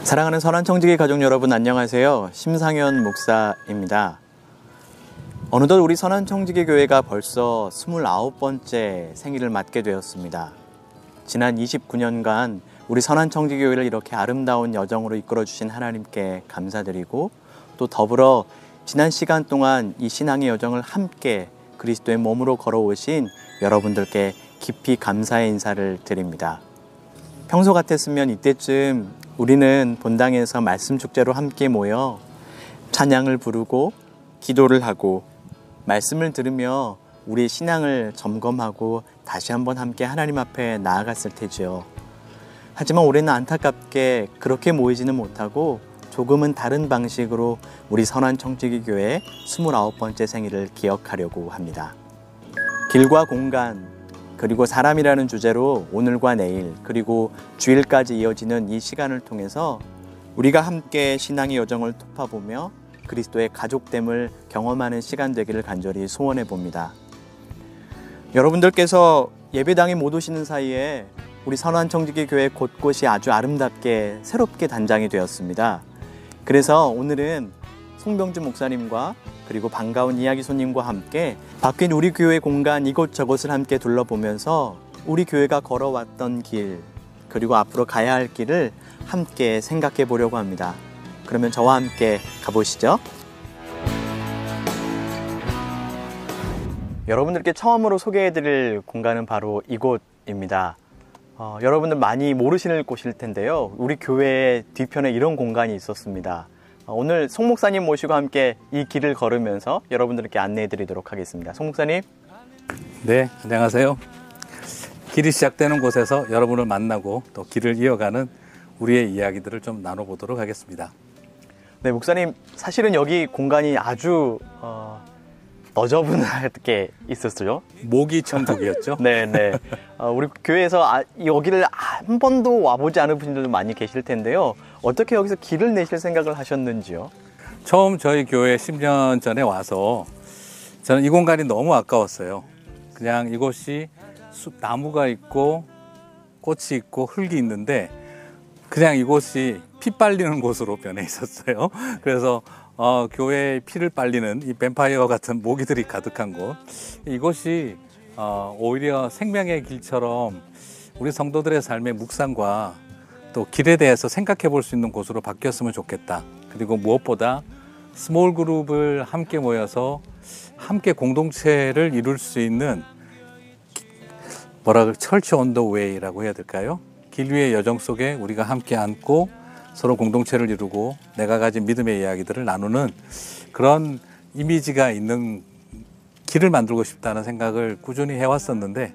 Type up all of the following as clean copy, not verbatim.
사랑하는 선한청지기 가족 여러분 안녕하세요. 심상현 목사입니다. 어느덧 우리 선한청지기 교회가 벌써 29번째 생일을 맞게 되었습니다. 지난 29년간 우리 선한청지기 교회를 이렇게 아름다운 여정으로 이끌어 주신 하나님께 감사드리고, 또 더불어 지난 시간 동안 이 신앙의 여정을 함께 그리스도의 몸으로 걸어오신 여러분들께 깊이 감사의 인사를 드립니다. 평소 같았으면 이때쯤 우리는 본당에서 말씀 축제로 함께 모여 찬양을 부르고 기도를 하고 말씀을 들으며 우리의 신앙을 점검하고 다시 한번 함께 하나님 앞에 나아갔을 테지요. 하지만 올해는 안타깝게 그렇게 모이지는 못하고 조금은 다른 방식으로 우리 선한청지기 교회 29번째 생일을 기억하려고 합니다. 길과 공간 그리고 사람이라는 주제로 오늘과 내일 그리고 주일까지 이어지는 이 시간을 통해서 우리가 함께 신앙의 여정을 톱파보며 그리스도의 가족됨을 경험하는 시간 되기를 간절히 소원해 봅니다. 여러분들께서 예배당에 못 오시는 사이에 우리 선한청지기 교회 곳곳이 아주 아름답게 새롭게 단장이 되었습니다. 그래서 오늘은 송병주 목사님과 그리고 반가운 이야기 손님과 함께 바뀐 우리 교회 공간 이곳저곳을 함께 둘러보면서 우리 교회가 걸어왔던 길 그리고 앞으로 가야 할 길을 함께 생각해 보려고 합니다. 그러면 저와 함께 가보시죠. 여러분들께 처음으로 소개해드릴 공간은 바로 이곳입니다. 여러분들 많이 모르시는 곳일 텐데요. 우리 교회 뒤편에 이런 공간이 있었습니다. 오늘 송 목사님 모시고 함께 이 길을 걸으면서 여러분들께 안내해 드리도록 하겠습니다. 송 목사님. 네, 안녕하세요. 길이 시작되는 곳에서 여러분을 만나고 또 길을 이어가는 우리의 이야기들을 좀 나눠보도록 하겠습니다. 네, 목사님, 사실은 여기 공간이 아주 너저분하게 있었어요. 모기 천국이었죠. 네네. 우리 교회에서 여기를 한 번도 와보지 않은 분들도 많이 계실 텐데요. 어떻게 여기서 길을 내실 생각을 하셨는지요? 처음 저희 교회 10년 전에 와서 저는 이 공간이 너무 아까웠어요. 그냥 이곳이 나무가 있고 꽃이 있고 흙이 있는데 그냥 이곳이 피 빨리는 곳으로 변해 있었어요. 그래서 교회의 피를 빨리는 이 뱀파이어 같은 모기들이 가득한 곳, 이곳이 오히려 생명의 길처럼 우리 성도들의 삶의 묵상과 또 길에 대해서 생각해 볼 수 있는 곳으로 바뀌었으면 좋겠다. 그리고 무엇보다 스몰 그룹을 함께 모여서 함께 공동체를 이룰 수 있는 철치 온 더 웨이라고 해야 될까요? 길 위의 여정 속에 우리가 함께 앉고 서로 공동체를 이루고 내가 가진 믿음의 이야기들을 나누는 그런 이미지가 있는 길을 만들고 싶다는 생각을 꾸준히 해왔었는데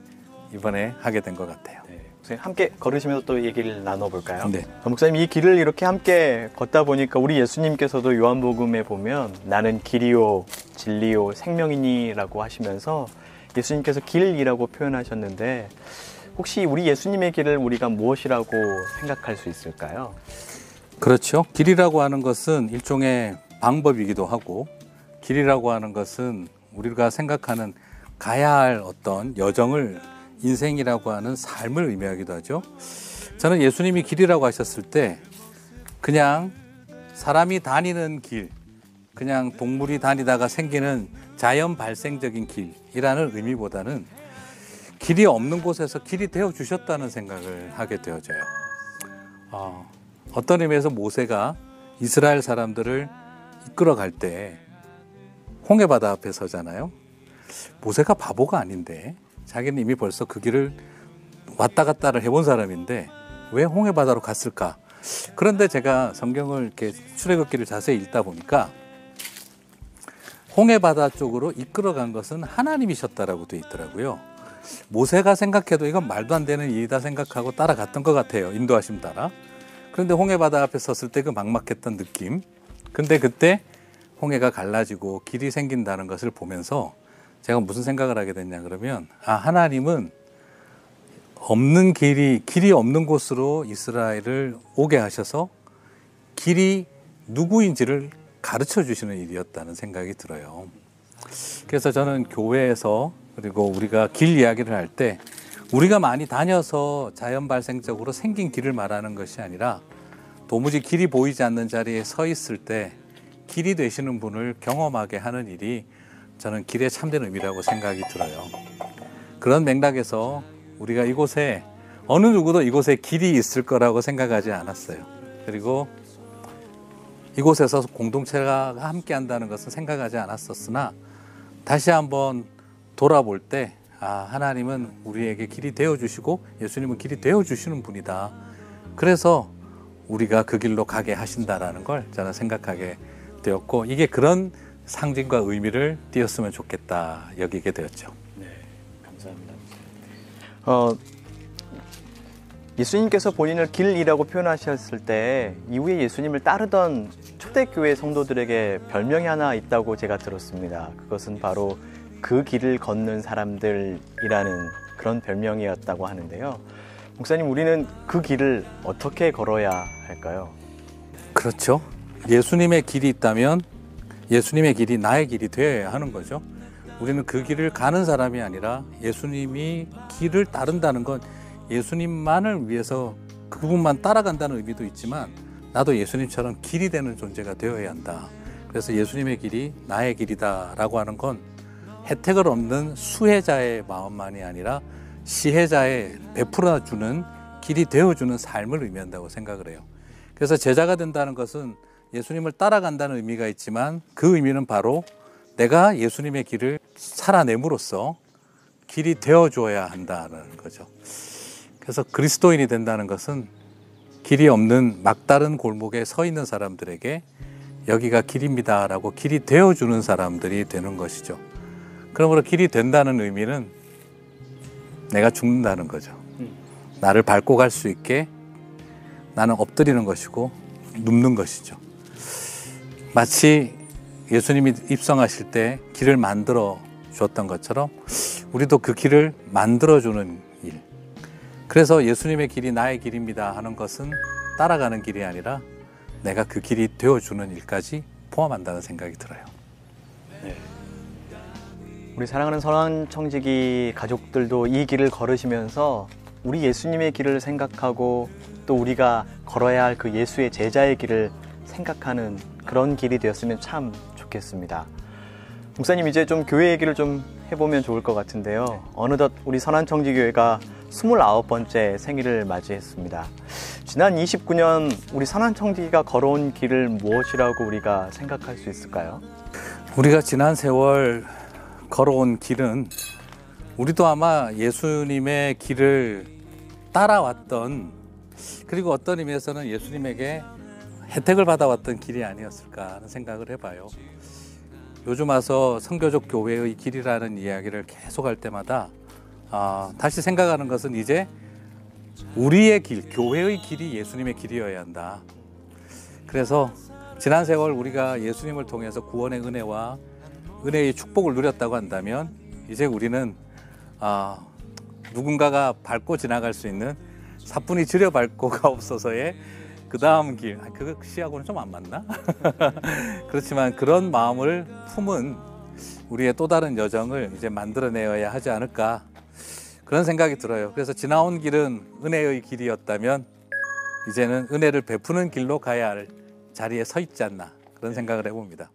이번에 하게 된 것 같아요. 네. 함께 걸으시면서 또 얘기를 나눠볼까요? 네. 목사님, 이 길을 이렇게 함께 걷다 보니까 우리 예수님께서도 요한복음에 보면 나는 길이요 진리요 생명이니라고 하시면서 예수님께서 길이라고 표현하셨는데 혹시 우리 예수님의 길을 우리가 무엇이라고 생각할 수 있을까요? 그렇죠. 길이라고 하는 것은 일종의 방법이기도 하고 길이라고 하는 것은 우리가 생각하는 가야 할 어떤 여정을 인생이라고 하는 삶을 의미하기도 하죠. 저는 예수님이 길이라고 하셨을 때 그냥 사람이 다니는 길, 그냥 동물이 다니다가 생기는 자연 발생적인 길이라는 의미보다는 길이 없는 곳에서 길이 되어 주셨다는 생각을 하게 되어져요. 어떤 의미에서 모세가 이스라엘 사람들을 이끌어갈 때 홍해바다 앞에 서잖아요. 모세가 바보가 아닌데 자기는 이미 벌써 그 길을 왔다 갔다를 해본 사람인데 왜 홍해바다로 갔을까? 그런데 제가 성경을 이렇게 출애굽기를 자세히 읽다 보니까 홍해바다 쪽으로 이끌어간 것은 하나님이셨다라고 돼 있더라고요. 모세가 생각해도 이건 말도 안 되는 일이다 생각하고 따라갔던 것 같아요. 인도하심 따라. 그런데 홍해바다 앞에 섰을 때 그 막막했던 느낌. 근데 그때 홍해가 갈라지고 길이 생긴다는 것을 보면서 제가 무슨 생각을 하게 됐냐 그러면 하나님은 없는 길이 없는 곳으로 이스라엘을 오게 하셔서 길이 누구인지를 가르쳐 주시는 일이었다는 생각이 들어요. 그래서 저는 교회에서 그리고 우리가 길 이야기를 할 때 우리가 많이 다녀서 자연 발생적으로 생긴 길을 말하는 것이 아니라 도무지 길이 보이지 않는 자리에 서 있을 때 길이 되시는 분을 경험하게 하는 일이 저는 길의 참된 의미라고 생각이 들어요. 그런 맥락에서 우리가 이곳에 어느 누구도 이곳에 길이 있을 거라고 생각하지 않았어요. 그리고 이곳에서 공동체가 함께 한다는 것은 생각하지 않았었으나 다시 한번 돌아볼 때 하나님은 우리에게 길이 되어주시고 예수님은 길이 되어주시는 분이다. 그래서 우리가 그 길로 가게 하신다라는 걸 저는 생각하게 되었고 이게 그런 상징과 의미를 띄었으면 좋겠다 여기게 되었죠. 네, 감사합니다. 예수님께서 본인을 길이라고 표현하셨을 때 이후에 예수님을 따르던 초대교회 성도들에게 별명이 하나 있다고 제가 들었습니다. 그것은 바로 그 길을 걷는 사람들이라는 그런 별명이었다고 하는데요. 목사님, 우리는 그 길을 어떻게 걸어야 할까요? 그렇죠. 예수님의 길이 있다면 예수님의 길이 나의 길이 되어야 하는 거죠. 우리는 그 길을 가는 사람이 아니라 예수님이 길을 따른다는 건 예수님만을 위해서 그분만 따라간다는 의미도 있지만 나도 예수님처럼 길이 되는 존재가 되어야 한다. 그래서 예수님의 길이 나의 길이다라고 하는 건 혜택을 얻는 수혜자의 마음만이 아니라 시혜자의 베풀어주는 길이 되어주는 삶을 의미한다고 생각을 해요. 그래서 제자가 된다는 것은 예수님을 따라간다는 의미가 있지만 그 의미는 바로 내가 예수님의 길을 살아냄으로써 길이 되어줘야 한다는 거죠. 그래서 그리스도인이 된다는 것은 길이 없는 막다른 골목에 서 있는 사람들에게 여기가 길입니다라고 길이 되어주는 사람들이 되는 것이죠. 그러므로 길이 된다는 의미는 내가 죽는다는 거죠. 나를 밟고 갈 수 있게 나는 엎드리는 것이고 눕는 것이죠. 마치 예수님이 입성하실 때 길을 만들어 주었던 것처럼 우리도 그 길을 만들어주는 일. 그래서 예수님의 길이 나의 길입니다 하는 것은 따라가는 길이 아니라 내가 그 길이 되어주는 일까지 포함한다는 생각이 들어요. 네. 우리 사랑하는 선한청지기 가족들도 이 길을 걸으시면서 우리 예수님의 길을 생각하고 또 우리가 걸어야 할 그 예수의 제자의 길을 생각하는 그런 길이 되었으면 참 좋겠습니다. 목사님, 이제 좀 교회 얘기를 좀 해보면 좋을 것 같은데요. 어느덧 우리 선한청지교회가 29번째 생일을 맞이했습니다. 지난 29년 우리 선한청지기가 걸어온 길을 무엇이라고 우리가 생각할 수 있을까요? 우리가 지난 세월 걸어온 길은 우리도 아마 예수님의 길을 따라왔던, 그리고 어떤 의미에서는 예수님에게 혜택을 받아왔던 길이 아니었을까 하는 생각을 해봐요. 요즘 와서 선교적 교회의 길이라는 이야기를 계속 할 때마다 다시 생각하는 것은 이제 우리의 길, 교회의 길이 예수님의 길이어야 한다. 그래서 지난 세월 우리가 예수님을 통해서 구원의 은혜와 은혜의 축복을 누렸다고 한다면 이제 우리는 누군가가 밟고 지나갈 수 있는 사뿐히 지려 밟고가 없어서의 그 다음 길, 그 시하고는 좀 안 맞나? 그렇지만 그런 마음을 품은 우리의 또 다른 여정을 이제 만들어내어야 하지 않을까, 그런 생각이 들어요. 그래서 지나온 길은 은혜의 길이었다면 이제는 은혜를 베푸는 길로 가야 할 자리에 서 있지 않나, 그런 생각을 해봅니다.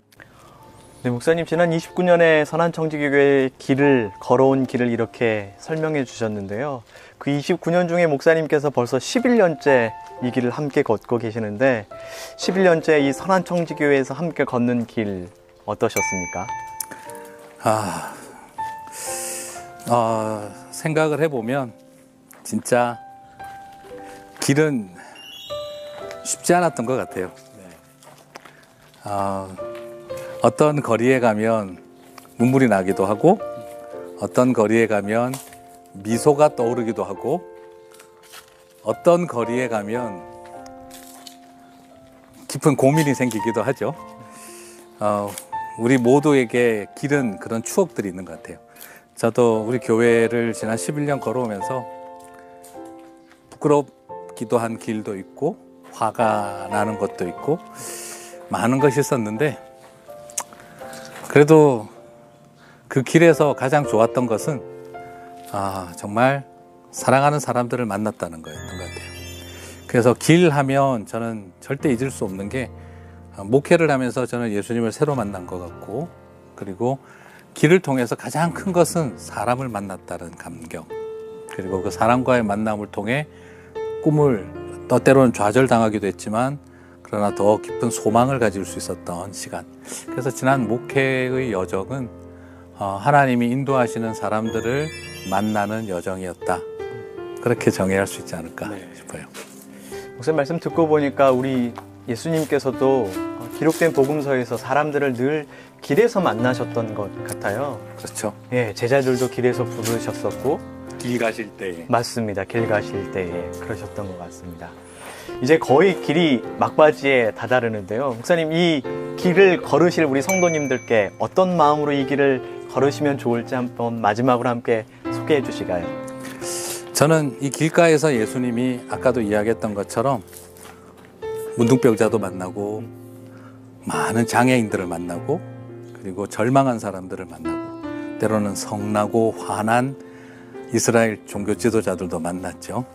네, 목사님, 지난 29년의 선한청지교회의 길을 걸어온 길을 이렇게 설명해 주셨는데요. 그 29년 중에 목사님께서 벌써 11년째 이 길을 함께 걷고 계시는데 11년째 이 선한청지교회에서 함께 걷는 길 어떠셨습니까? 생각을 해보면 진짜 길은 쉽지 않았던 것 같아요. 어떤 거리에 가면 눈물이 나기도 하고 어떤 거리에 가면 미소가 떠오르기도 하고 어떤 거리에 가면 깊은 고민이 생기기도 하죠. 우리 모두에게 길은 그런 추억들이 있는 것 같아요. 저도 우리 교회를 지난 11년 걸어오면서 부끄럽기도 한 길도 있고 화가 나는 것도 있고 많은 것이 있었는데 그래도 그 길에서 가장 좋았던 것은 정말 사랑하는 사람들을 만났다는 거였던 것 같아요. 그래서 길 하면 저는 절대 잊을 수 없는 게 목회를 하면서 저는 예수님을 새로 만난 것 같고, 그리고 길을 통해서 가장 큰 것은 사람을 만났다는 감격, 그리고 그 사람과의 만남을 통해 꿈을 때로는 좌절당하기도 했지만 그러나 더 깊은 소망을 가질 수 있었던 시간. 그래서 지난 목회의 여정은 하나님이 인도하시는 사람들을 만나는 여정이었다, 그렇게 정의할 수 있지 않을까 싶어요. 목사님 말씀 듣고 보니까 우리 예수님께서도 기록된 복음서에서 사람들을 늘 길에서 만나셨던 것 같아요. 그렇죠. 예, 제자들도 길에서 부르셨었고, 길 가실 때에. 맞습니다. 길 가실 때에 그러셨던 것 같습니다. 이제 거의 길이 막바지에 다다르는데요. 목사님, 이 길을 걸으실 우리 성도님들께 어떤 마음으로 이 길을 걸으시면 좋을지 한번 마지막으로 함께 소개해 주시가요? 저는 이 길가에서 예수님이 아까도 이야기했던 것처럼 문둥병자도 만나고 많은 장애인들을 만나고 그리고 절망한 사람들을 만나고 때로는 성나고 화난 이스라엘 종교 지도자들도 만났죠.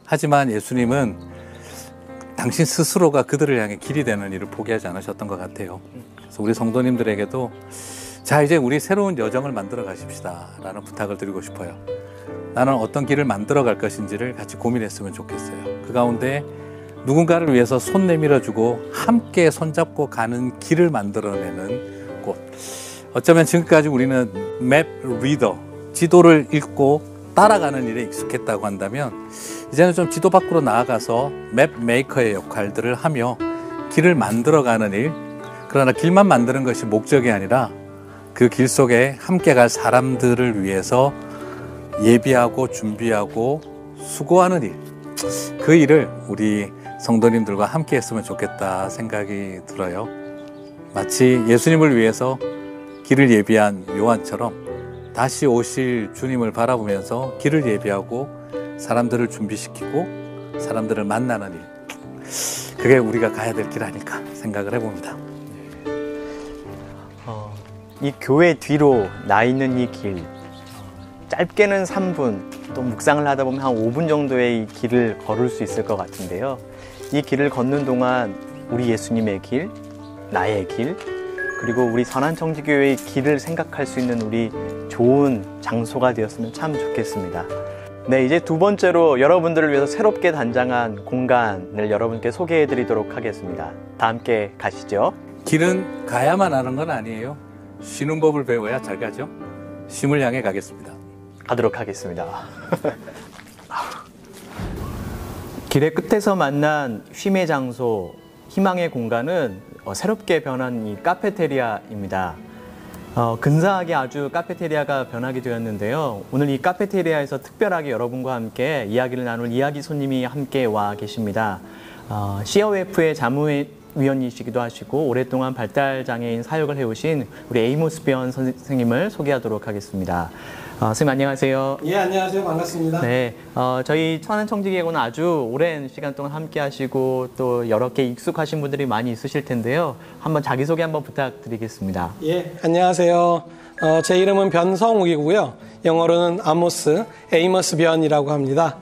하지만 예수님은 당신 스스로가 그들을 향해 길이 되는 일을 포기하지 않으셨던 것 같아요. 그래서 우리 성도님들에게도 자, 이제 우리 새로운 여정을 만들어 가십시다 라는 부탁을 드리고 싶어요. 나는 어떤 길을 만들어 갈 것인지를 같이 고민했으면 좋겠어요. 그 가운데 누군가를 위해서 손 내밀어주고 함께 손잡고 가는 길을 만들어내는 곳. 어쩌면 지금까지 우리는 맵 리더, 지도를 읽고 따라가는 일에 익숙했다고 한다면 이제는 좀 지도 밖으로 나아가서 맵 메이커의 역할들을 하며 길을 만들어가는 일, 그러나 길만 만드는 것이 목적이 아니라 그 길 속에 함께 갈 사람들을 위해서 예비하고 준비하고 수고하는 일, 그 일을 우리 성도님들과 함께 했으면 좋겠다 생각이 들어요. 마치 예수님을 위해서 길을 예비한 요한처럼 다시 오실 주님을 바라보면서 길을 예비하고 사람들을 준비시키고 사람들을 만나는 일, 그게 우리가 가야 될 길 아닐까 생각을 해봅니다. 이 교회 뒤로 나 있는 이 길, 짧게는 3분, 또 묵상을 하다 보면 한 5분 정도의 이 길을 걸을 수 있을 것 같은데요. 이 길을 걷는 동안 우리 예수님의 길, 나의 길, 그리고 우리 선한청지교회의 길을 생각할 수 있는 우리 좋은 장소가 되었으면 참 좋겠습니다. 네, 이제 두 번째로 여러분들을 위해서 새롭게 단장한 공간을 여러분께 소개해 드리도록 하겠습니다. 다 함께 가시죠. 길은 가야만 하는 건 아니에요. 쉬는 법을 배워야 잘 가죠. 쉼을 향해 가겠습니다. 가도록 하겠습니다. 길의 끝에서 만난 쉼의 장소, 희망의 공간은 새롭게 변한 이 카페테리아입니다. 근사하게 아주 카페테리아가 변하게 되었는데요. 오늘 이 카페테리아에서 특별하게 여러분과 함께 이야기를 나눌 이야기 손님이 함께 와 계십니다. COF의 자문위원이시기도 하시고 오랫동안 발달장애인 사역을 해오신 우리 에이모스 변 선생님을 소개하도록 하겠습니다. 선생님 안녕하세요. 예, 안녕하세요. 반갑습니다. 네, 저희 천안청지기에는 아주 오랜 시간 동안 함께 하시고 또 여러 개 익숙하신 분들이 많이 있으실 텐데요. 한번 자기소개 한번 부탁드리겠습니다. 예, 안녕하세요. 제 이름은 변성욱이고요. 영어로는 에이머스 변이라고 합니다.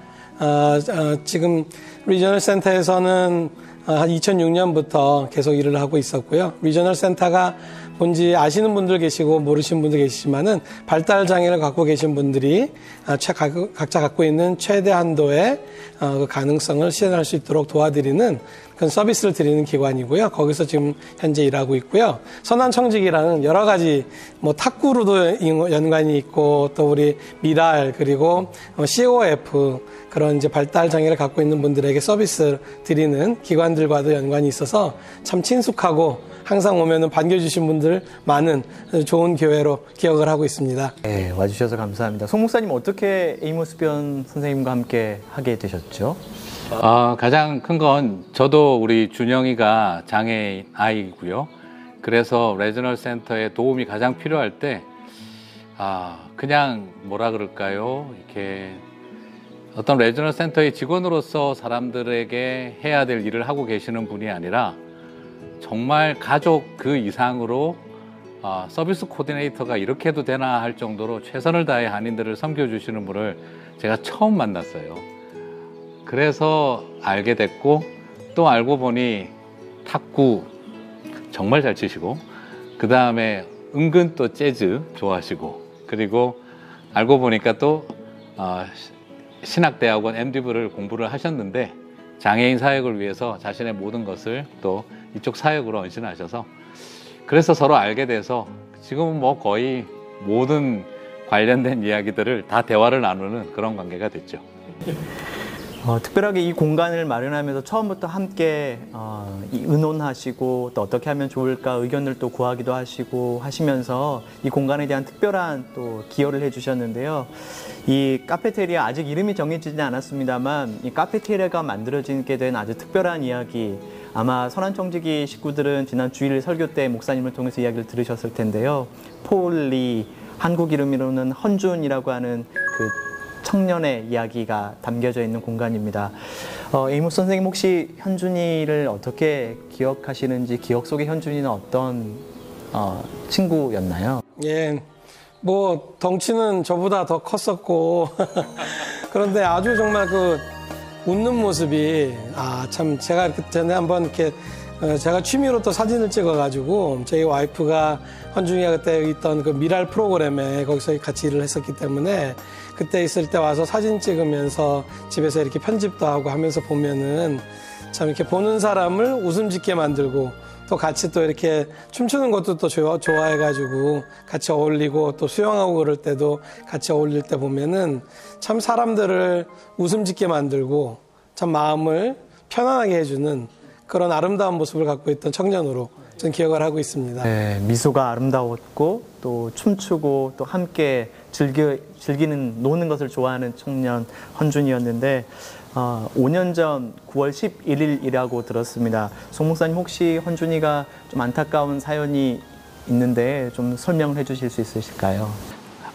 지금 리저널 센터에서는 한 2006년부터 계속 일을 하고 있었고요. 리저널 센터가 뭔지 아시는 분들 계시고 모르시는 분들 계시지만은 발달 장애를 갖고 계신 분들이 각자 갖고 있는 최대 한도의 그 가능성을 실현할 수 있도록 도와드리는 그런 서비스를 드리는 기관이고요. 거기서 지금 현재 일하고 있고요. 선한청직이라는 여러 가지 뭐 탁구로도 연관이 있고 또 우리 미랄 그리고 COF 그런 이제 발달 장애를 갖고 있는 분들에게 서비스 드리는 기관들과도 연관이 있어서 참 친숙하고 항상 오면은 반겨주신 분들 많은 좋은 교회로 기억을 하고 있습니다. 네, 와주셔서 감사합니다. 송 목사님 어떻게 에이모스 변 선생님과 함께 하게 되셨죠? 가장 큰 건 저도 우리 준영이가 장애인 아이고요. 그래서 레저널 센터에 도움이 가장 필요할 때 그냥 뭐라 그럴까요? 이렇게 어떤 레저널 센터의 직원으로서 사람들에게 해야 될 일을 하고 계시는 분이 아니라 정말 가족 그 이상으로 서비스 코디네이터가 이렇게 해도 되나 할 정도로 최선을 다해 한인들을 섬겨주시는 분을 제가 처음 만났어요. 그래서 알게 됐고 또 알고 보니 탁구 정말 잘 치시고 그 다음에 은근 또 재즈 좋아하시고 그리고 알고 보니까 또 신학대학원 MD부를 공부를 하셨는데 장애인 사역을 위해서 자신의 모든 것을 또 이쪽 사역으로 헌신하셔서 그래서 서로 알게 돼서 지금은 뭐 거의 모든 관련된 이야기들을 다 대화를 나누는 그런 관계가 됐죠. 특별하게 이 공간을 마련하면서 처음부터 함께 의논하시고 또 어떻게 하면 좋을까 의견을 또 구하기도 하시고 하시면서 이 공간에 대한 특별한 또 기여를 해주셨는데요. 이 카페테리아 아직 이름이 정해지지 않았습니다만 이 카페테리아가 만들어지게 된 아주 특별한 이야기 아마 선한청지기 식구들은 지난 주일 설교 때 목사님을 통해서 이야기를 들으셨을 텐데요. 폴리 한국 이름으로는 헌준이라고 하는 그 청년의 이야기가 담겨져 있는 공간입니다. 에이모스 선생님 혹시 현준이를 어떻게 기억하시는지 기억 속의 현준이는 어떤 친구였나요? 예, 뭐 덩치는 저보다 더 컸었고 그런데 아주 정말 그 웃는 모습이 참 제가 이렇게 전에 한번 이렇게 제가 취미로 또 사진을 찍어가지고 저희 와이프가 헌준이가 그때 있던 그 미랄 프로그램에 거기서 같이 일을 했었기 때문에 그때 있을 때 와서 사진 찍으면서 집에서 이렇게 편집도 하고 하면서 보면은 참 이렇게 보는 사람을 웃음 짓게 만들고 또 같이 또 이렇게 춤추는 것도 또 좋아해가지고 같이 어울리고 또 수영하고 그럴 때도 같이 어울릴 때 보면은 참 사람들을 웃음 짓게 만들고 참 마음을 편안하게 해주는 그런 아름다운 모습을 갖고 있던 청년으로 저는 기억을 하고 있습니다. 네, 미소가 아름다웠고 또 춤추고 또 함께 즐기는 노는 것을 좋아하는 청년 헌준이었는데 5년 전 9월 11일이라고 들었습니다. 송 목사님 혹시 헌준이가 좀 안타까운 사연이 있는데 좀 설명을 해주실 수 있으실까요?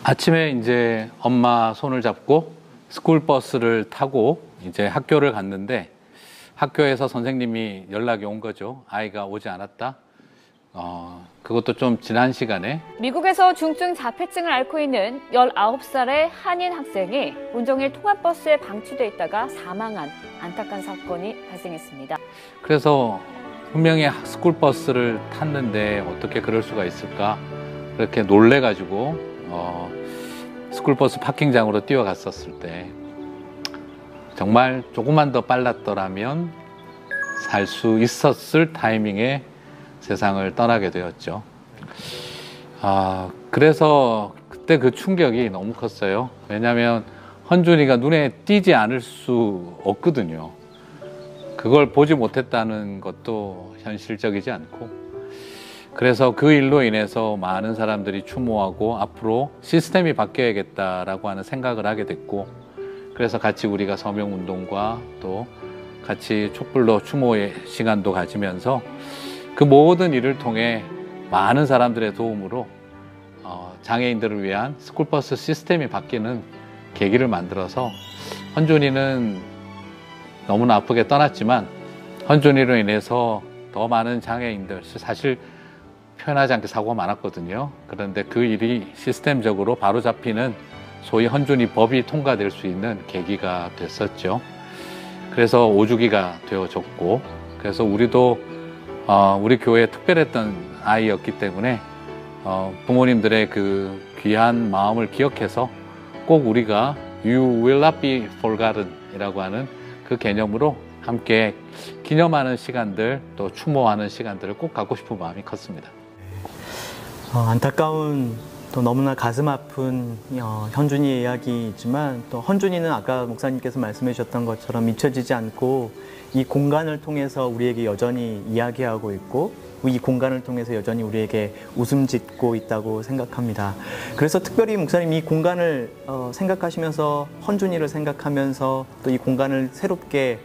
아침에 이제 엄마 손을 잡고 스쿨버스를 타고 이제 학교를 갔는데 학교에서 선생님이 연락이 온 거죠. 아이가 오지 않았다. 그것도 좀 지난 시간에 미국에서 중증 자폐증을 앓고 있는 19살의 한인 학생이 온종일 통학버스에 방치돼 있다가 사망한 안타까운 사건이 발생했습니다. 그래서 분명히 스쿨버스를 탔는데 어떻게 그럴 수가 있을까 그렇게 놀래가지고 스쿨버스 파킹장으로 뛰어갔었을 때 정말 조금만 더 빨랐더라면 살 수 있었을 타이밍에 세상을 떠나게 되었죠. 그래서 그때 그 충격이 너무 컸어요. 왜냐하면 헌준이가 눈에 띄지 않을 수 없거든요. 그걸 보지 못했다는 것도 현실적이지 않고 그래서 그 일로 인해서 많은 사람들이 추모하고 앞으로 시스템이 바뀌어야겠다라고 하는 생각을 하게 됐고 그래서 같이 우리가 서명운동과 또 같이 촛불로 추모의 시간도 가지면서 그 모든 일을 통해 많은 사람들의 도움으로 장애인들을 위한 스쿨버스 시스템이 바뀌는 계기를 만들어서 헌준이는 너무나 아프게 떠났지만 헌준이로 인해서 더 많은 장애인들 사실 표현하지 않게 사고가 많았거든요. 그런데 그 일이 시스템적으로 바로잡히는 소위 헌준이 법이 통과될 수 있는 계기가 됐었죠. 그래서 오주기가 되어졌고 그래서 우리도 우리 교회에 특별했던 아이였기 때문에 부모님들의 그 귀한 마음을 기억해서 꼭 우리가 You will not be forgotten 이라고 하는 그 개념으로 함께 기념하는 시간들 또 추모하는 시간들을 꼭 갖고 싶은 마음이 컸습니다. 안타까운 또 너무나 가슴 아픈 현준이의 이야기이지만 또 헌준이는 아까 목사님께서 말씀해 주셨던 것처럼 잊혀지지 않고 이 공간을 통해서 우리에게 여전히 이야기하고 있고 이 공간을 통해서 여전히 우리에게 웃음 짓고 있다고 생각합니다. 그래서 특별히 목사님 이 공간을 생각하시면서 헌준이를 생각하면서 또 이 공간을 새롭게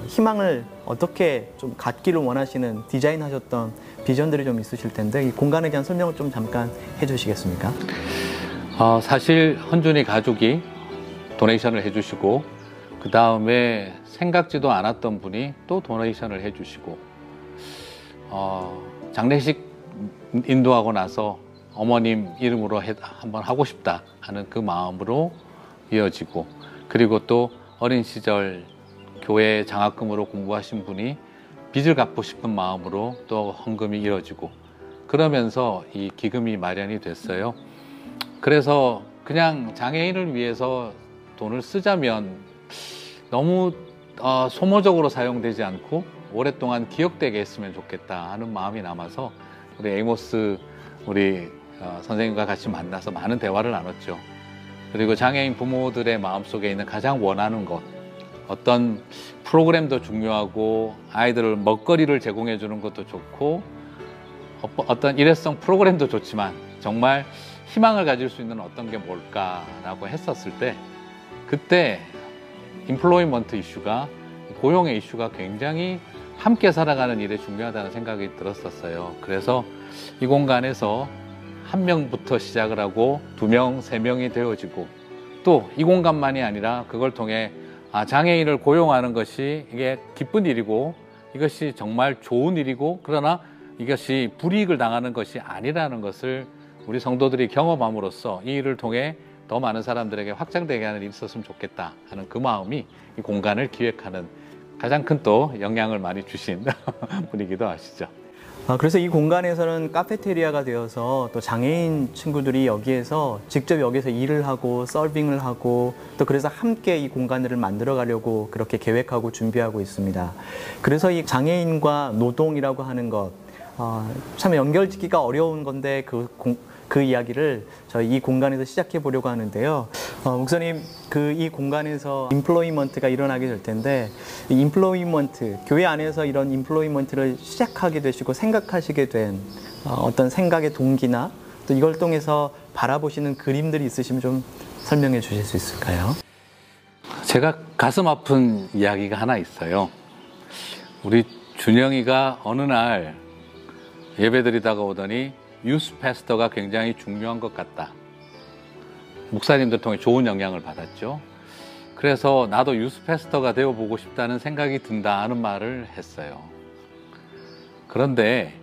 희망을 어떻게 좀 갖기를 원하시는 디자인하셨던 비전들이 좀 있으실 텐데 이 공간에 대한 설명을 좀 잠깐 해주시겠습니까? 사실 헌준이 가족이 도네이션을 해주시고 그 다음에 생각지도 않았던 분이 또 도네이션을 해주시고 장례식 인도하고 나서 어머님 이름으로 한번 하고 싶다 하는 그 마음으로 이어지고 그리고 또 어린 시절 교회 장학금으로 공부하신 분이 빚을 갚고 싶은 마음으로 또 헌금이 이뤄지고 그러면서 이 기금이 마련이 됐어요. 그래서 그냥 장애인을 위해서 돈을 쓰자면 너무 소모적으로 사용되지 않고 오랫동안 기억되게 했으면 좋겠다 하는 마음이 남아서 우리 에이모스 우리 선생님과 같이 만나서 많은 대화를 나눴죠. 그리고 장애인 부모들의 마음속에 있는 가장 원하는 것, 어떤 프로그램도 중요하고 아이들을 먹거리를 제공해 주는 것도 좋고 어떤 일회성 프로그램도 좋지만 정말 희망을 가질 수 있는 어떤 게 뭘까라고 했었을 때 그때 임플로이먼트 이슈가 고용의 이슈가 굉장히 함께 살아가는 일에 중요하다는 생각이 들었었어요. 그래서 이 공간에서 한 명부터 시작을 하고 2명, 3명이 되어지고 또 이 공간만이 아니라 그걸 통해 장애인을 고용하는 것이 이게 기쁜 일이고 이것이 정말 좋은 일이고 그러나 이것이 불이익을 당하는 것이 아니라는 것을 우리 성도들이 경험함으로써 이 일을 통해 더 많은 사람들에게 확장되게 하는 일이 있었으면 좋겠다 하는 그 마음이 이 공간을 기획하는 가장 큰 또 영향을 많이 주신 분이기도 하시죠. 그래서 이 공간에서는 카페테리아가 되어서 또 장애인 친구들이 여기에서 직접 여기서 일을 하고 서빙을 하고 또 그래서 함께 이 공간들을 만들어 가려고 그렇게 계획하고 준비하고 있습니다. 그래서 이 장애인과 노동이라고 하는 것, 참 연결짓기가 어려운 건데 그 이야기를 저희 이 공간에서 시작해 보려고 하는데요. 목사님, 이 공간에서 임플로이먼트가 일어나게 될 텐데, 이 임플로이먼트, 교회 안에서 이런 임플로이먼트를 시작하게 되시고 생각하시게 된 어떤 생각의 동기나 또 이걸 통해서 바라보시는 그림들이 있으시면 좀 설명해 주실 수 있을까요? 제가 가슴 아픈 이야기가 하나 있어요. 우리 준영이가 어느 날 예배드리다가 오더니 유스 패스터가 굉장히 중요한 것 같다. 목사님들 통해 좋은 영향을 받았죠. 그래서 나도 유스 패스터가 되어보고 싶다는 생각이 든다 하는 말을 했어요. 그런데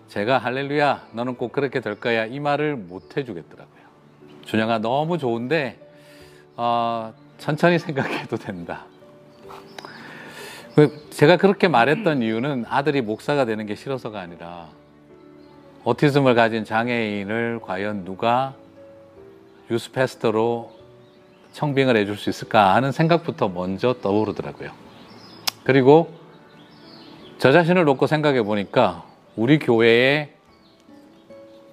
제가 할렐루야 너는 꼭 그렇게 될 거야 이 말을 못 해주겠더라고요. 준영아 너무 좋은데 천천히 생각해도 된다. 제가 그렇게 말했던 이유는 아들이 목사가 되는 게 싫어서가 아니라 오티즘을 가진 장애인을 과연 누가 유스 패스터로 청빙을 해줄 수 있을까 하는 생각부터 먼저 떠오르더라고요. 그리고 저 자신을 놓고 생각해 보니까 우리 교회에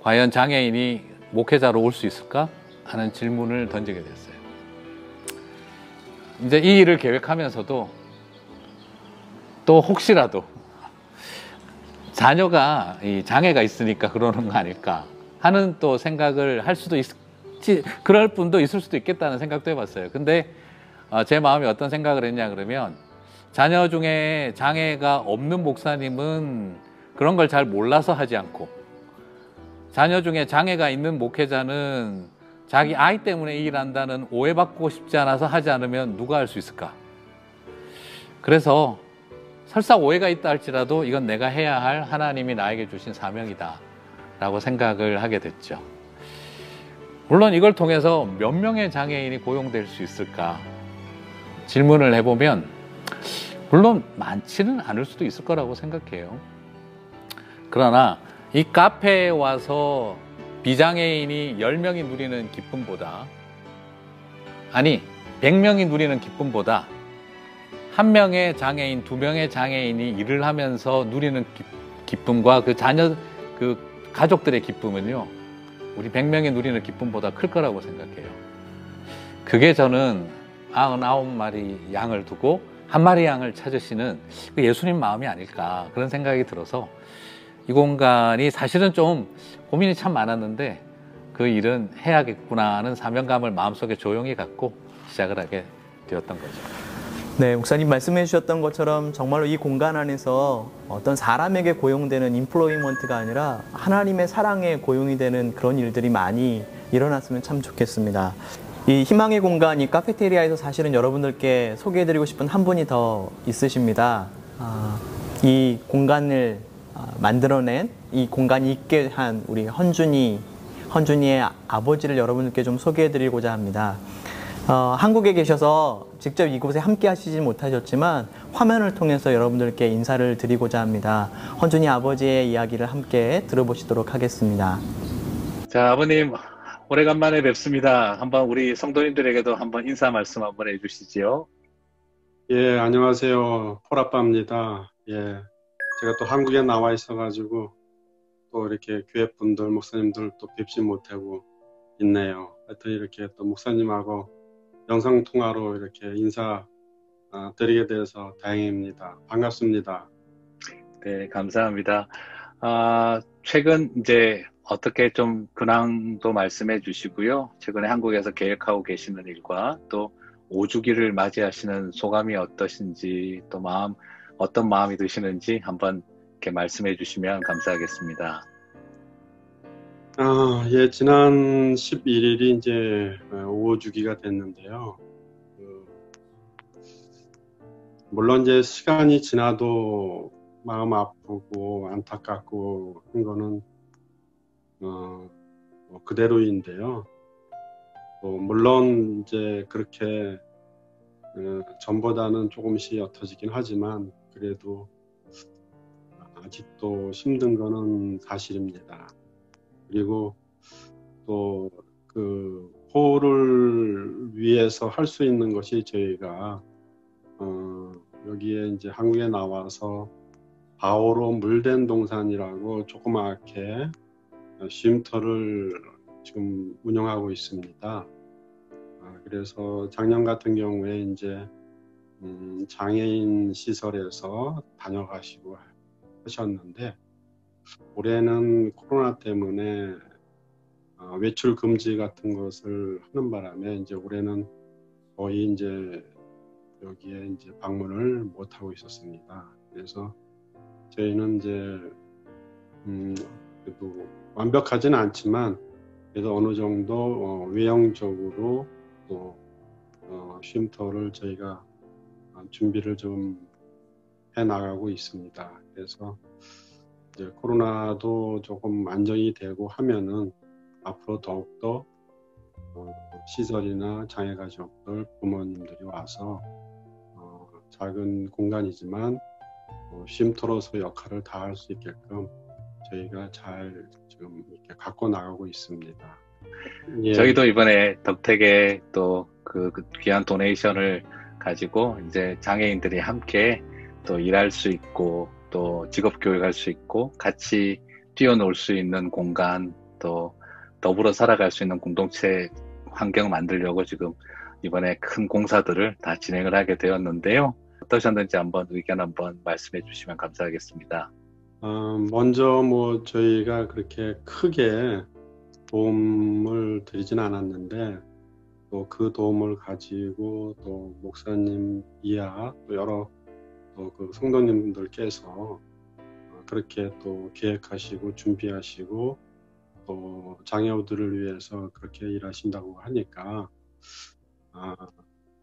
과연 장애인이 목회자로 올 수 있을까 하는 질문을 던지게 됐어요. 이제 이 일을 계획하면서도 또 혹시라도 자녀가 이 장애가 있으니까 그러는 거 아닐까 하는 또 생각을 할 수도 그럴 분도 있을 수도 있겠다는 생각도 해봤어요. 근데 제 마음이 어떤 생각을 했냐 그러면 자녀 중에 장애가 없는 목사님은 그런 걸 잘 몰라서 하지 않고 자녀 중에 장애가 있는 목회자는 자기 아이 때문에 이 일을 한다는 오해받고 싶지 않아서 하지 않으면 누가 할 수 있을까? 그래서 설사 오해가 있다 할지라도 이건 내가 해야 할 하나님이 나에게 주신 사명이다 라고 생각을 하게 됐죠. 물론 이걸 통해서 몇 명의 장애인이 고용될 수 있을까 질문을 해보면 물론 많지는 않을 수도 있을 거라고 생각해요. 그러나 이 카페에 와서 비장애인이 10명이 누리는 기쁨보다 100명이 누리는 기쁨보다 1명의 장애인, 2명의 장애인이 일을 하면서 누리는 기쁨과 그 가족들의 기쁨은요, 우리 100명이 누리는 기쁨보다 클 거라고 생각해요. 그게 저는 99마리 양을 두고 1마리 양을 찾으시는 그 예수님 마음이 아닐까 그런 생각이 들어서 이 공간이 사실은 좀 고민이 참 많았는데 그 일은 해야겠구나 하는 사명감을 마음속에 조용히 갖고 시작을 하게 되었던 거죠. 네, 목사님 말씀해 주셨던 것처럼 정말로 이 공간 안에서 어떤 사람에게 고용되는 임플로이먼트가 아니라 하나님의 사랑에 고용이 되는 그런 일들이 많이 일어났으면 참 좋겠습니다. 이 희망의 공간, 이 카페테리아에서 사실은 여러분들께 소개해드리고 싶은 한 분이 더 있으십니다. 이 공간을 만들어낸, 이 공간이 있게 한 우리 헌준이의 아버지를 여러분들께 좀 소개해드리고자 합니다. 한국에 계셔서 직접 이곳에 함께 하시지 못하셨지만 화면을 통해서 여러분들께 인사를 드리고자 합니다. 헌준이 아버지의 이야기를 함께 들어보시도록 하겠습니다. 자, 아버님, 오래간만에 뵙습니다. 한번 우리 성도님들에게도 한번 인사 말씀 한번 해주시지요. 예, 안녕하세요. 폴아빠입니다. 예, 제가 또 한국에 나와 있어가지고 또 이렇게 교회 분들, 목사님들 또 뵙지 못하고 있네요. 하여튼 이렇게 또 목사님하고 영상 통화로 이렇게 인사 드리게 돼서 다행입니다. 반갑습니다. 네, 감사합니다. 최근 이제 어떻게 좀 근황도 말씀해 주시고요. 최근에 한국에서 계획하고 계시는 일과 또 5주기를 맞이하시는 소감이 어떠신지 또 어떤 마음이 드시는지 한번 이렇게 말씀해 주시면 감사하겠습니다. 예, 지난 11일이 이제 5주기가 됐는데요. 물론 이제 시간이 지나도 마음 아프고 안타깝고 한 거는 그대로인데요. 물론 이제 그렇게 전보다는 조금씩 옅어지긴 하지만 그래도 아직도 힘든 거는 사실입니다. 그리고 또 그 폴을 위해서 할 수 있는 것이 저희가 여기에 이제 한국에 나와서 바오로 물된 동산이라고 조그맣게 쉼터를 지금 운영하고 있습니다. 그래서 작년 같은 경우에 이제 장애인 시설에서 다녀가시고 하셨는데 올해는 코로나 때문에 외출 금지 같은 것을 하는 바람에 이제 올해는 거의 이제 여기에 이제 방문을 못 하고 있었습니다. 그래서 저희는 이제 그래도 완벽하지는 않지만 그래도 어느 정도 외형적으로 또 쉼터를 저희가 준비를 좀 해 나가고 있습니다. 그래서 이제 코로나도 조금 안정이 되고 하면은 앞으로 더욱더 시설이나 장애가족들 부모님들이 와서 작은 공간이지만 쉼터로서 역할을 다할 수 있게끔 저희가 잘 지금 이렇게 갖고 나가고 있습니다. 예. 저희도 이번에 덕택에 또 그 귀한 도네이션을 가지고 이제 장애인들이 함께 또 일할 수 있고 또 직업 교육할 수 있고 같이 뛰어놀 수 있는 공간 또 더불어 살아갈 수 있는 공동체 환경을 만들려고 지금 이번에 큰 공사들을 다 진행을 하게 되었는데요. 어떠셨는지 한번 의견 한번 말씀해 주시면 감사하겠습니다. 먼저 뭐 저희가 그렇게 크게 도움을 드리진 않았는데 또 그 도움을 가지고 또 목사님 이하 또 여러 또 그 성도님들께서 그렇게 또 계획하시고 준비하시고 또 장애우들을 위해서 그렇게 일하신다고 하니까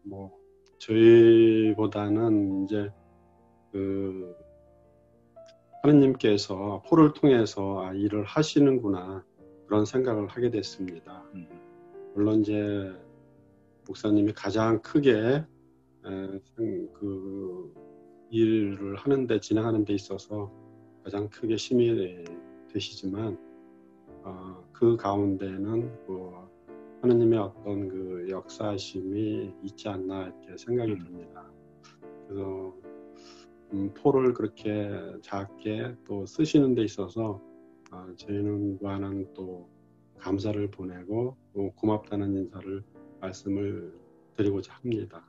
뭐 저희보다는 이제 그 하느님께서 폴을 통해서 일을 하시는구나 그런 생각을 하게 됐습니다. 물론 이제 목사님이 가장 크게 그 일을 하는데 진행하는 데 있어서 가장 크게 힘이 되시지만 그 가운데는 하느님의 어떤 그 역사심이 있지 않나 이렇게 생각이 듭니다. 그래서 폴을 그렇게 작게 또 쓰시는 데 있어서 저희는 무한한 또 감사를 보내고 또 고맙다는 인사를 말씀을 드리고자 합니다.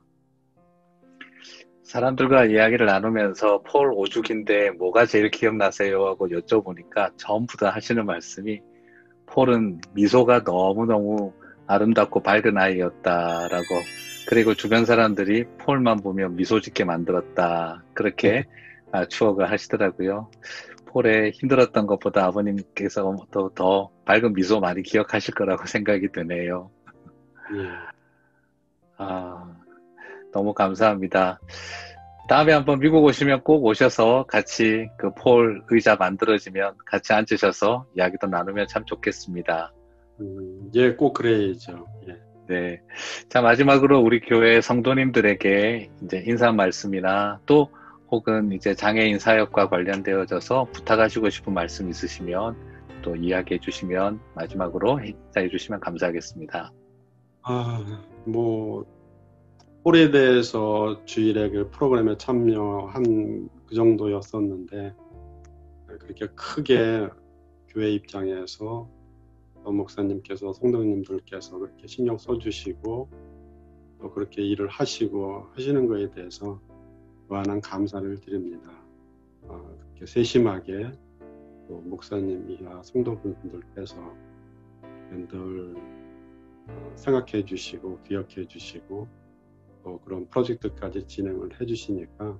사람들과 이야기를 나누면서 폴 5주기인데 뭐가 제일 기억나세요? 하고 여쭤보니까 전부 다 하시는 말씀이 폴은 미소가 너무너무 아름답고 밝은 아이였다라고 그리고 주변 사람들이 폴만 보면 미소 짓게 만들었다 그렇게 추억을 하시더라고요. 폴에 힘들었던 것보다 아버님께서 더 밝은 미소 많이 기억하실 거라고 생각이 드네요. 너무 감사합니다. 다음에 한번 미국 오시면 꼭 오셔서 같이 그 폴 의자 만들어지면 같이 앉으셔서 이야기도 나누면 참 좋겠습니다. 예, 꼭 그래야죠. 예. 네. 자, 마지막으로 우리 교회 성도님들에게 이제 인사 말씀이나 또 혹은 이제 장애인 사역과 관련되어져서 부탁하시고 싶은 말씀 있으시면 또 이야기해 주시면 마지막으로 인사해 주시면 감사하겠습니다. 홀에 대해서 주일에 그 프로그램에 참여한 그 정도였었는데, 그렇게 크게 교회 입장에서 목사님께서, 성도님들께서 그렇게 신경 써주시고 또 그렇게 일을 하시고 하시는 것에 대해서 무한한 감사를 드립니다. 그렇게 세심하게 또 목사님이나 성도분들께서 늘 생각해 주시고 기억해 주시고 또 그런 프로젝트까지 진행을 해 주시니까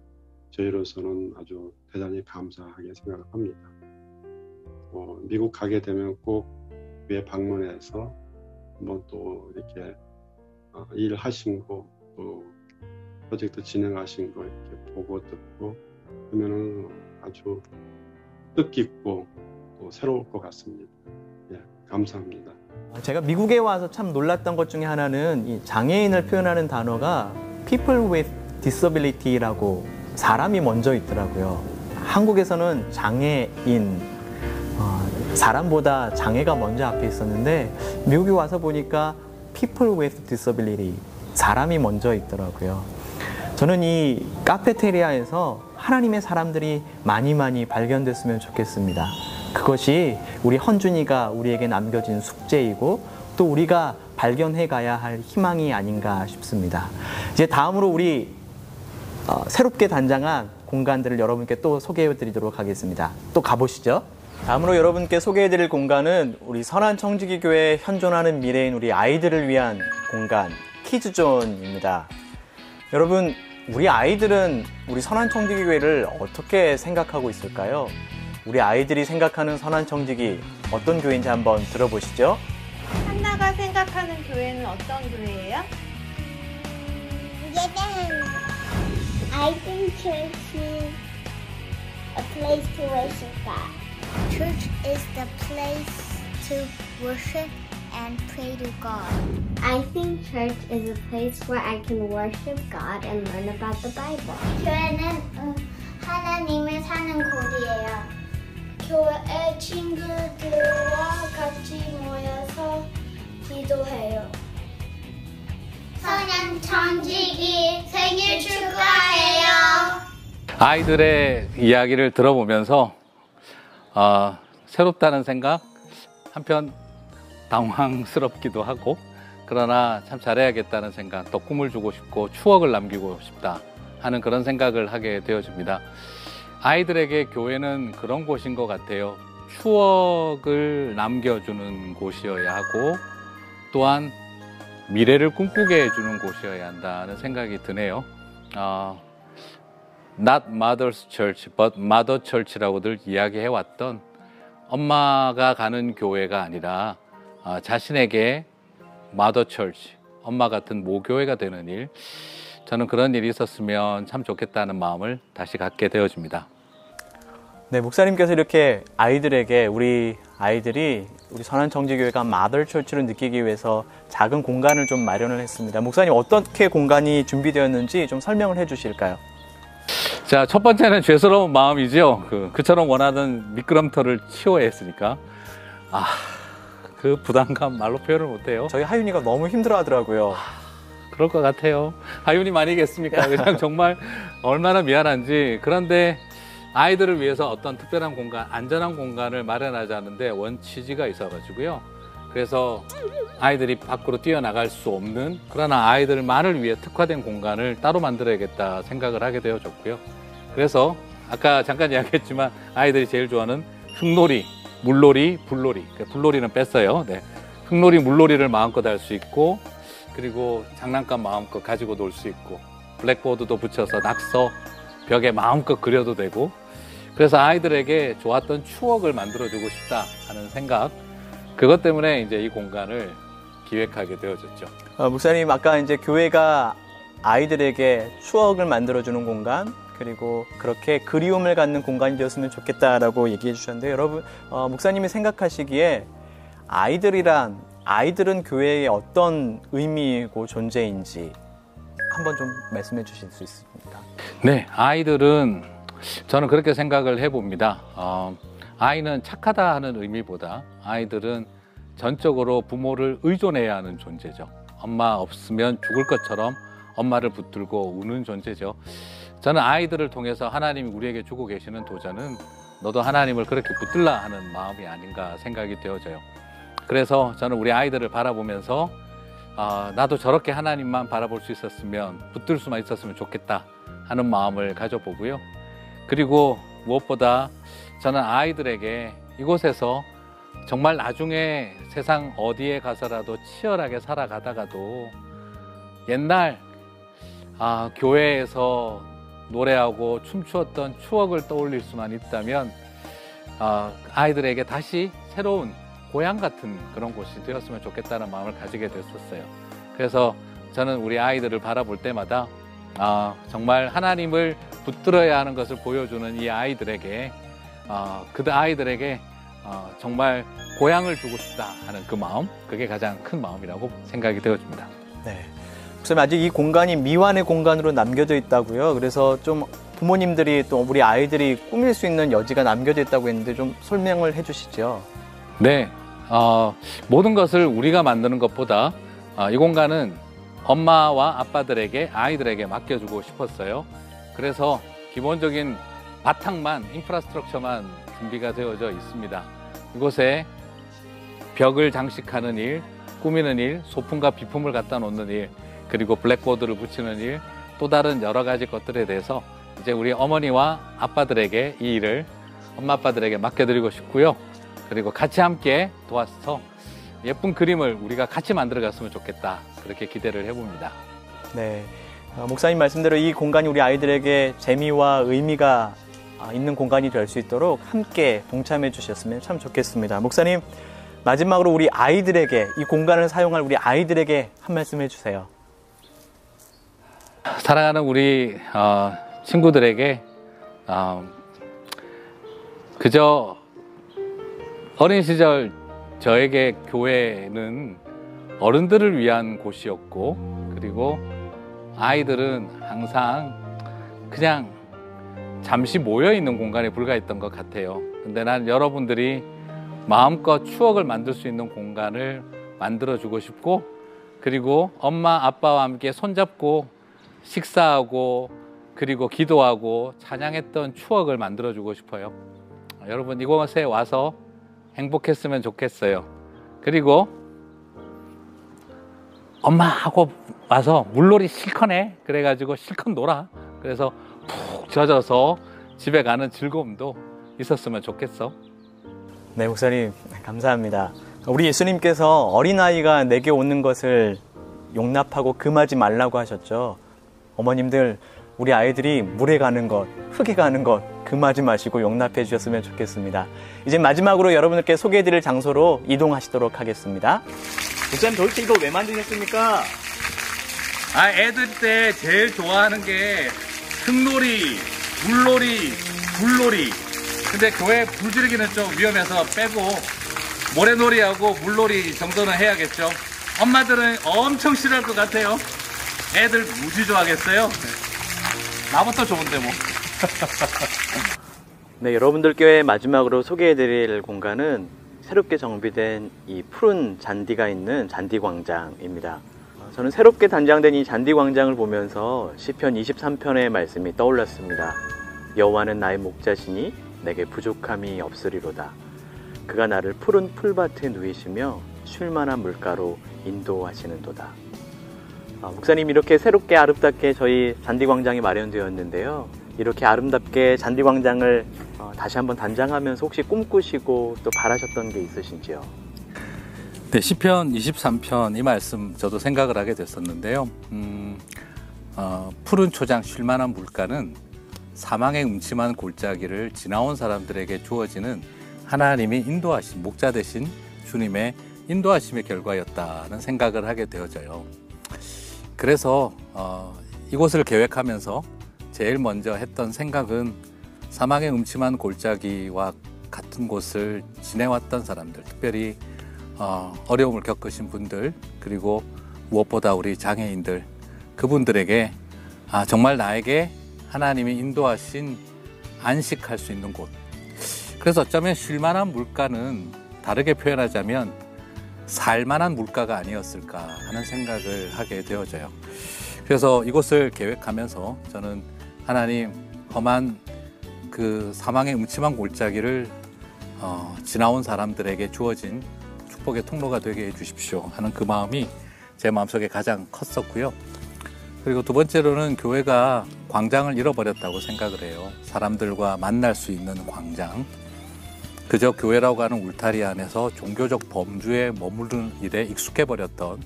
저희로서는 아주 대단히 감사하게 생각을 합니다. 미국 가게 되면 꼭 교회 방문해서 한번 또 이렇게 일하신 거, 또 프로젝트 진행하신 거 이렇게 보고 듣고 그러면은 아주 뜻깊고 또 새로울 것 같습니다. 예, 감사합니다. 제가 미국에 와서 참 놀랐던 것 중에 하나는 이 장애인을 표현하는 단어가 people with disability라고 사람이 먼저 있더라고요. 한국에서는 장애인, 사람보다 장애가 먼저 앞에 있었는데 미국에 와서 보니까 people with disability, 사람이 먼저 있더라고요. 저는 이 카페테리아에서 하나님의 사람들이 많이 발견됐으면 좋겠습니다. 그것이 우리 헌준이가 우리에게 남겨진 숙제이고 또 우리가 발견해 가야 할 희망이 아닌가 싶습니다. 이제 다음으로 우리 새롭게 단장한 공간들을 여러분께 또 소개해 드리도록 하겠습니다. 또 가보시죠. 다음으로 여러분께 소개해 드릴 공간은 우리 선한청지기교회 현존하는 미래인 우리 아이들을 위한 공간, 키즈존입니다. 여러분, 우리 아이들은 우리 선한청지기교회를 어떻게 생각하고 있을까요? 우리 아이들이 생각하는 선한청지기 어떤 교회인지 한번 들어보시죠. 한나가 생각하는 교회는 어떤 교회예요? I think church is a place to worship God. Church is the place to worship and pray to God. I think church is a place where I can worship God and learn about the Bible. 교회는 하나님을 사는 곳이에요. 교회 친구들과 같이 모여서 기도해요. 선한청지기 생일 축하해요. 아이들의 이야기를 들어보면서 새롭다는 생각, 한편 당황스럽기도 하고 그러나 참 잘해야겠다는 생각, 또 꿈을 주고 싶고 추억을 남기고 싶다 하는 그런 생각을 하게 되어집니다. 아이들에게 교회는 그런 곳인 것 같아요. 추억을 남겨주는 곳이어야 하고 또한 미래를 꿈꾸게 해주는 곳이어야 한다는 생각이 드네요. Not Mother's Church, but Mother Church라고들 이야기해왔던 엄마가 가는 교회가 아니라 자신에게 Mother Church, 엄마 같은 모교회가 되는 일, 저는 그런 일이 있었으면 참 좋겠다는 마음을 다시 갖게 되어집니다. 네, 목사님께서 이렇게 아이들에게 우리 아이들이 우리 선한청지교회가 마더 철치를 느끼기 위해서 작은 공간을 좀 마련을 했습니다. 목사님, 어떻게 공간이 준비되었는지 좀 설명을 해 주실까요? 자, 첫 번째는 죄스러운 마음이죠. 그처럼 원하던 미끄럼틀을 치워야 했으니까. 그 부담감 말로 표현을 못해요. 저희 하윤이가 너무 힘들어 하더라고요. 그럴 것 같아요. 하윤이 아니겠습니까? 그냥 정말 얼마나 미안한지. 그런데 아이들을 위해서 어떤 특별한 공간, 안전한 공간을 마련하자는데 원취지가 있어가지고요. 그래서 아이들이 밖으로 뛰어나갈 수 없는, 그러나 아이들만을 위해 특화된 공간을 따로 만들어야겠다 생각을 하게 되어졌고요. 그래서 아까 잠깐 이야기했지만 아이들이 제일 좋아하는 흙놀이, 물놀이, 불놀이. 불놀이는 뺐어요. 네. 흙놀이, 물놀이를 마음껏 할 수 있고, 그리고 장난감 마음껏 가지고 놀 수 있고, 블랙보드도 붙여서 낙서, 벽에 마음껏 그려도 되고, 그래서 아이들에게 좋았던 추억을 만들어주고 싶다 하는 생각, 그것 때문에 이제 이 공간을 기획하게 되어졌죠. 목사님, 아까 이제 교회가 아이들에게 추억을 만들어주는 공간, 그리고 그렇게 그리움을 갖는 공간이 되었으면 좋겠다라고 얘기해 주셨는데, 여러분, 목사님이 생각하시기에 아이들이란 아이들은 교회의 어떤 의미고 존재인지 한번 좀 말씀해 주실 수 있습니까? 네, 아이들은 저는 그렇게 생각을 해봅니다. 아이는 착하다 하는 의미보다 아이들은 전적으로 부모를 의존해야 하는 존재죠. 엄마 없으면 죽을 것처럼 엄마를 붙들고 우는 존재죠. 저는 아이들을 통해서 하나님이 우리에게 주고 계시는 도전은 너도 하나님을 그렇게 붙들라 하는 마음이 아닌가 생각이 되어져요. 그래서 저는 우리 아이들을 바라보면서 나도 저렇게 하나님만 바라볼 수 있었으면, 붙들 수만 있었으면 좋겠다 하는 마음을 가져보고요. 그리고 무엇보다 저는 아이들에게 이곳에서 정말 나중에 세상 어디에 가서라도 치열하게 살아가다가도 옛날 교회에서 노래하고 춤추었던 추억을 떠올릴 수만 있다면 아이들에게 다시 새로운 고향 같은 그런 곳이 되었으면 좋겠다는 마음을 가지게 됐었어요. 그래서 저는 우리 아이들을 바라볼 때마다 정말 하나님을 붙들어야 하는 것을 보여주는 이 아이들에게 그 아이들에게 정말 고향을 주고 싶다 하는 그 마음, 그게 가장 큰 마음이라고 생각이 되어집니다. 네. 목사님, 아직 이 공간이 미완의 공간으로 남겨져 있다고요. 그래서 좀 부모님들이 또 우리 아이들이 꾸밀 수 있는 여지가 남겨져 있다고 했는데 좀 설명을 해 주시죠. 네, 모든 것을 우리가 만드는 것보다 이 공간은 엄마와 아빠들에게, 아이들에게 맡겨주고 싶었어요. 그래서 기본적인 바탕만, 인프라스트럭처만 준비가 되어져 있습니다. 이곳에 벽을 장식하는 일, 꾸미는 일, 소품과 비품을 갖다 놓는 일, 그리고 블랙보드를 붙이는 일, 또 다른 여러 가지 것들에 대해서 이제 우리 어머니와 아빠들에게 이 일을 엄마 아빠들에게 맡겨드리고 싶고요. 그리고 같이 함께 도와서 예쁜 그림을 우리가 같이 만들어 갔으면 좋겠다, 그렇게 기대를 해봅니다. 네, 목사님 말씀대로 이 공간이 우리 아이들에게 재미와 의미가 있는 공간이 될 수 있도록 함께 동참해 주셨으면 참 좋겠습니다. 목사님, 마지막으로 우리 아이들에게, 이 공간을 사용할 우리 아이들에게 한 말씀 해주세요. 사랑하는 우리 친구들에게 그저 어린 시절 저에게 교회는 어른들을 위한 곳이었고, 그리고 아이들은 항상 그냥 잠시 모여있는 공간에 불과했던 것 같아요. 근데 난 여러분들이 마음껏 추억을 만들 수 있는 공간을 만들어주고 싶고, 그리고 엄마 아빠와 함께 손잡고 식사하고 그리고 기도하고 찬양했던 추억을 만들어주고 싶어요. 여러분, 이곳에 와서 행복했으면 좋겠어요. 그리고 엄마하고 와서 물놀이 실컷 해, 그래가지고 실컷 놀아, 그래서 푹 젖어서 집에 가는 즐거움도 있었으면 좋겠어. 네, 목사님 감사합니다. 우리 예수님께서 어린아이가 내게 오는 것을 용납하고 금하지 말라고 하셨죠. 어머님들, 우리 아이들이 물에 가는 것, 흙에 가는 것 금하지 마시고 용납해 주셨으면 좋겠습니다. 이제 마지막으로 여러분들께 소개해드릴 장소로 이동하시도록 하겠습니다. 목사님, 도대체 이거 왜 만드셨습니까? 애들 때 제일 좋아하는 게 흙놀이, 물놀이, 불놀이. 근데 교회 불 지르기는 좀 위험해서 빼고 모래놀이하고 물놀이 정도는 해야겠죠. 엄마들은 엄청 싫어할 것 같아요. 애들 무지 좋아하겠어요. 나부터 좋은데 뭐. 네, 여러분들께 마지막으로 소개해드릴 공간은 새롭게 정비된 이 푸른 잔디가 있는 잔디광장입니다. 저는 새롭게 단장된 이 잔디광장을 보면서 시편 23편의 말씀이 떠올랐습니다. 여호와는 나의 목자시니 내게 부족함이 없으리로다. 그가 나를 푸른 풀밭에 누이시며 쉴만한 물가로 인도하시는도다. 목사님, 이렇게 새롭게 아름답게 저희 잔디광장이 마련되었는데요. 이렇게 아름답게 잔디광장을 다시 한번 단장하면서 혹시 꿈꾸시고 또 바라셨던 게 있으신지요? 네, 시편 23편 이 말씀 저도 생각을 하게 됐었는데요. 푸른 초장 쉴만한 물가는 사망의 음침한 골짜기를 지나온 사람들에게 주어지는 하나님이 인도하신, 목자 되신 주님의 인도하심의 결과였다는 생각을 하게 되어져요. 그래서 이곳을 계획하면서 제일 먼저 했던 생각은 사망의 음침한 골짜기와 같은 곳을 지내왔던 사람들, 특별히 어려움을 겪으신 분들, 그리고 무엇보다 우리 장애인들, 그분들에게 정말 나에게 하나님이 인도하신 안식할 수 있는 곳. 그래서 어쩌면 쉴만한 물가는 다르게 표현하자면 살만한 물가가 아니었을까 하는 생각을 하게 되어져요. 그래서 이곳을 계획하면서 저는 하나님, 험한 그 사망의 음침한 골짜기를 지나온 사람들에게 주어진 축복의 통로가 되게 해주십시오 하는 그 마음이 제 마음속에 가장 컸었고요. 그리고 두 번째로는 교회가 광장을 잃어버렸다고 생각을 해요. 사람들과 만날 수 있는 광장. 그저 교회라고 하는 울타리 안에서 종교적 범주에 머무르는 일에 익숙해버렸던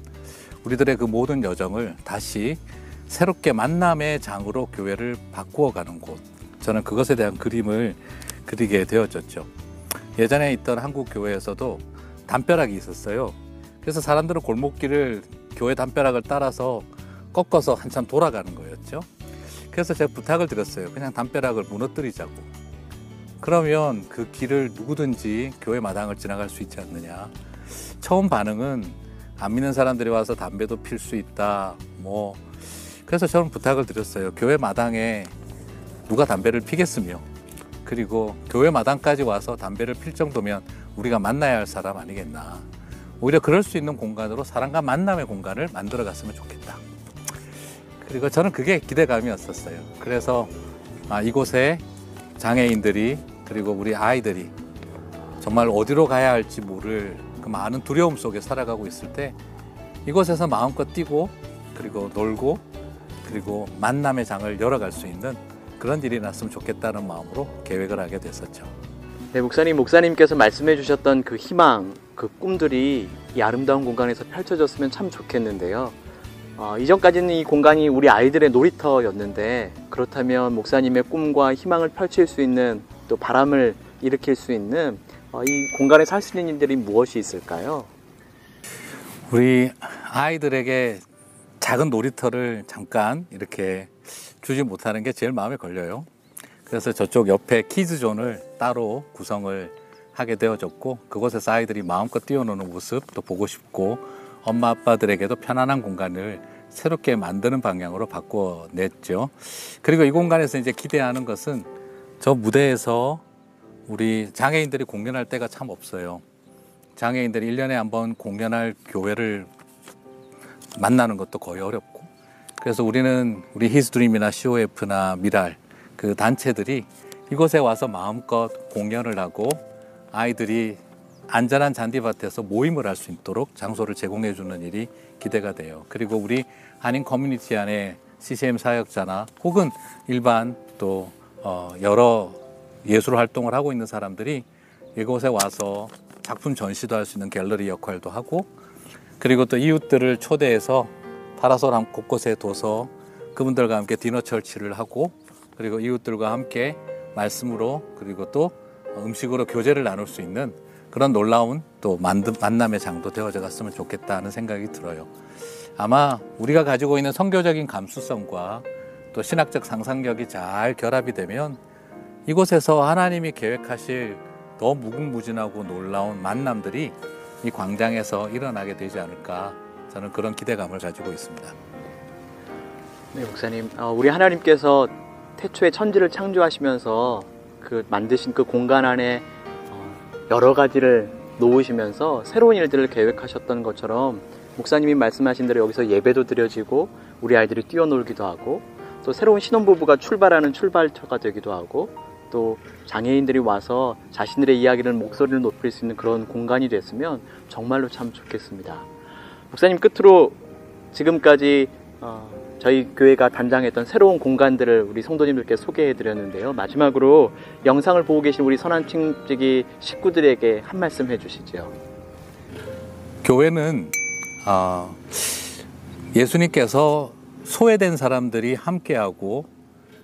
우리들의 그 모든 여정을 다시 새롭게 만남의 장으로 교회를 바꾸어가는 곳. 저는 그것에 대한 그림을 그리게 되어졌죠. 예전에 있던 한국 교회에서도 담벼락이 있었어요. 그래서 사람들은 골목길을 교회 담벼락을 따라서 꺾어서 한참 돌아가는 거였죠. 그래서 제가 부탁을 드렸어요. 그냥 담벼락을 무너뜨리자고. 그러면 그 길을 누구든지 교회 마당을 지나갈 수 있지 않느냐. 처음 반응은 안 믿는 사람들이 와서 담배도 필 수 있다. 그래서 저는 부탁을 드렸어요. 교회 마당에 누가 담배를 피겠으며, 그리고 교회 마당까지 와서 담배를 필 정도면 우리가 만나야 할 사람 아니겠나. 오히려 그럴 수 있는 공간으로 사람과 만남의 공간을 만들어 갔으면 좋겠다. 그리고 저는 그게 기대감이었었어요. 그래서 이곳에 장애인들이, 그리고 우리 아이들이 정말 어디로 가야 할지 모를 그 많은 두려움 속에 살아가고 있을 때 이곳에서 마음껏 뛰고, 그리고 놀고, 그리고 만남의 장을 열어갈 수 있는 그런 일이 났으면 좋겠다는 마음으로 계획을 하게 됐었죠. 네, 목사님께서 말씀해 주셨던 그 희망, 그 꿈들이 이 아름다운 공간에서 펼쳐졌으면 참 좋겠는데요. 이전까지는 이 공간이 우리 아이들의 놀이터였는데, 그렇다면 목사님의 꿈과 희망을 펼칠 수 있는, 또 바람을 일으킬 수 있는 이 공간에서 할 수 있는 일들이 무엇이 있을까요? 우리 아이들에게 작은 놀이터를 잠깐 이렇게 주지 못하는 게 제일 마음에 걸려요. 그래서 저쪽 옆에 키즈존을 따로 구성을 하게 되어졌고, 그곳에서 아이들이 마음껏 뛰어노는 모습 또 보고 싶고, 엄마 아빠들에게도 편안한 공간을 새롭게 만드는 방향으로 바꿔냈죠. 그리고 이 공간에서 이제 기대하는 것은 저 무대에서 우리 장애인들이 공연할 때가 참 없어요. 장애인들이 1년에 한 번 공연할 교회를 만나는 것도 거의 어렵고, 그래서 우리는 우리 히스드림이나 COF나 미랄 그 단체들이 이곳에 와서 마음껏 공연을 하고 아이들이 안전한 잔디밭에서 모임을 할 수 있도록 장소를 제공해 주는 일이 기대가 돼요. 그리고 우리 한인 커뮤니티 안에 CCM 사역자나 혹은 일반 또 여러 예술 활동을 하고 있는 사람들이 이곳에 와서 작품 전시도 할 수 있는 갤러리 역할도 하고, 그리고 또 이웃들을 초대해서 파라솔 곳곳에 둬서 그분들과 함께 디너 철치를 하고, 그리고 이웃들과 함께 말씀으로, 그리고 또 음식으로 교제를 나눌 수 있는 그런 놀라운 또 만남의 장도 되어져 갔으면 좋겠다는 생각이 들어요. 아마 우리가 가지고 있는 선교적인 감수성과 또 신학적 상상력이 잘 결합이 되면 이곳에서 하나님이 계획하실 더 무궁무진하고 놀라운 만남들이 이 광장에서 일어나게 되지 않을까, 저는 그런 기대감을 가지고 있습니다. 네, 목사님, 우리 하나님께서 태초에 천지를 창조하시면서 그 만드신 그 공간 안에 여러 가지를 놓으시면서 새로운 일들을 계획하셨던 것처럼 목사님이 말씀하신 대로 여기서 예배도 드려지고 우리 아이들이 뛰어놀기도 하고, 또 새로운 신혼부부가 출발하는 출발처가 되기도 하고, 또 장애인들이 와서 자신들의 이야기를, 목소리를 높일 수 있는 그런 공간이 됐으면 정말로 참 좋겠습니다. 목사님, 끝으로 지금까지 저희 교회가 단장했던 새로운 공간들을 우리 성도님들께 소개해 드렸는데요. 마지막으로 영상을 보고 계신 우리 선한침지기 식구들에게 한 말씀 해주시죠. 교회는 예수님께서 소외된 사람들이 함께하고,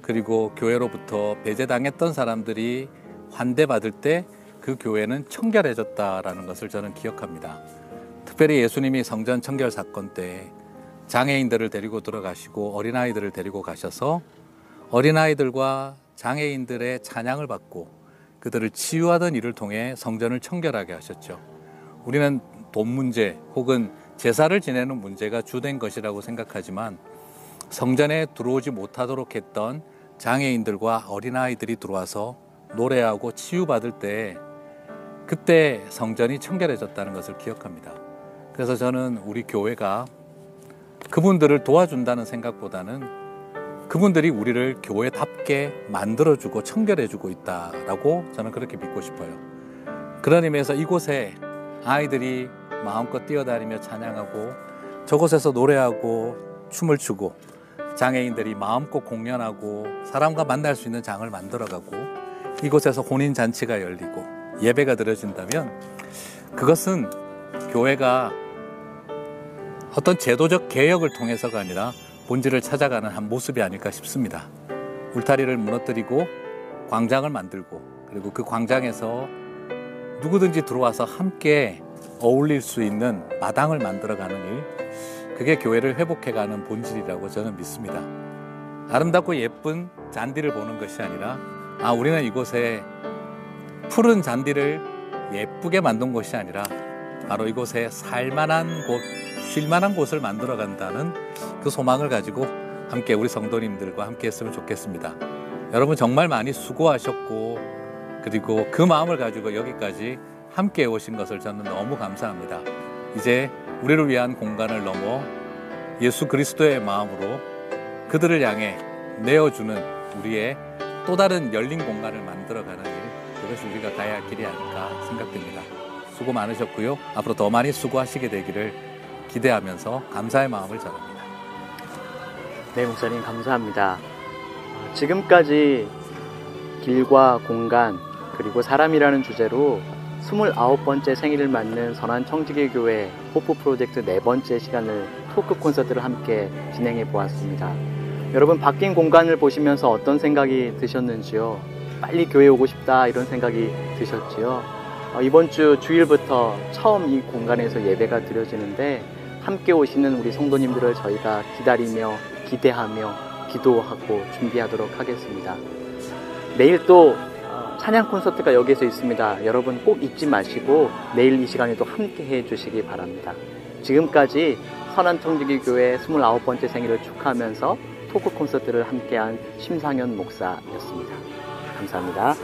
그리고 교회로부터 배제당했던 사람들이 환대받을 때 그 교회는 청결해졌다라는 것을 저는 기억합니다. 특별히 예수님이 성전 청결 사건 때 장애인들을 데리고 들어가시고 어린아이들을 데리고 가셔서 어린아이들과 장애인들의 찬양을 받고 그들을 치유하던 일을 통해 성전을 청결하게 하셨죠. 우리는 돈 문제 혹은 제사를 지내는 문제가 주된 것이라고 생각하지만 성전에 들어오지 못하도록 했던 장애인들과 어린아이들이 들어와서 노래하고 치유받을 때 그때 성전이 청결해졌다는 것을 기억합니다. 그래서 저는 우리 교회가 그분들을 도와준다는 생각보다는 그분들이 우리를 교회답게 만들어주고 청결해주고 있다라고 저는 그렇게 믿고 싶어요. 그런 의미에서 이곳에 아이들이 마음껏 뛰어다니며 찬양하고 저곳에서 노래하고 춤을 추고 장애인들이 마음껏 공연하고 사람과 만날 수 있는 장을 만들어가고 이곳에서 혼인잔치가 열리고 예배가 드려진다면 그것은 교회가 어떤 제도적 개혁을 통해서가 아니라 본질을 찾아가는 한 모습이 아닐까 싶습니다. 울타리를 무너뜨리고 광장을 만들고 그리고 그 광장에서 누구든지 들어와서 함께 어울릴 수 있는 마당을 만들어가는 일, 그게 교회를 회복해가는 본질이라고 저는 믿습니다. 아름답고 예쁜 잔디를 보는 것이 아니라 우리는 이곳에 푸른 잔디를 예쁘게 만든 곳이 아니라 바로 이곳에 살만한 곳, 쉴만한 곳을 만들어간다는 그 소망을 가지고 함께 우리 성도님들과 함께 했으면 좋겠습니다. 여러분 정말 많이 수고하셨고 그리고 그 마음을 가지고 여기까지 함께 오신 것을 저는 너무 감사합니다. 이제 우리를 위한 공간을 넘어 예수 그리스도의 마음으로 그들을 향해 내어주는 우리의 또 다른 열린 공간을 만들어가는 일, 그것이 우리가 가야 할 길이 아닐까 생각됩니다. 수고 많으셨고요. 앞으로 더 많이 수고하시게 되기를 기대하면서 감사의 마음을 전합니다. 네, 목사님 감사합니다. 지금까지 길과 공간 그리고 사람이라는 주제로 29번째 생일을 맞는 선한청지기교회 호프 프로젝트 4번째 시간을 토크 콘서트를 함께 진행해 보았습니다. 여러분 바뀐 공간을 보시면서 어떤 생각이 드셨는지요? 빨리 교회 오고 싶다 이런 생각이 드셨지요? 이번 주 주일부터 처음 이 공간에서 예배가 드려지는데 함께 오시는 우리 성도님들을 저희가 기다리며 기대하며 기도하고 준비하도록 하겠습니다. 내일 또 찬양 콘서트가 여기에서 있습니다. 여러분 꼭 잊지 마시고 내일 이 시간에도 함께 해주시기 바랍니다. 지금까지 선한청지기교회 29번째 생일을 축하하면서 토크 콘서트를 함께한 심상현 목사였습니다. 감사합니다.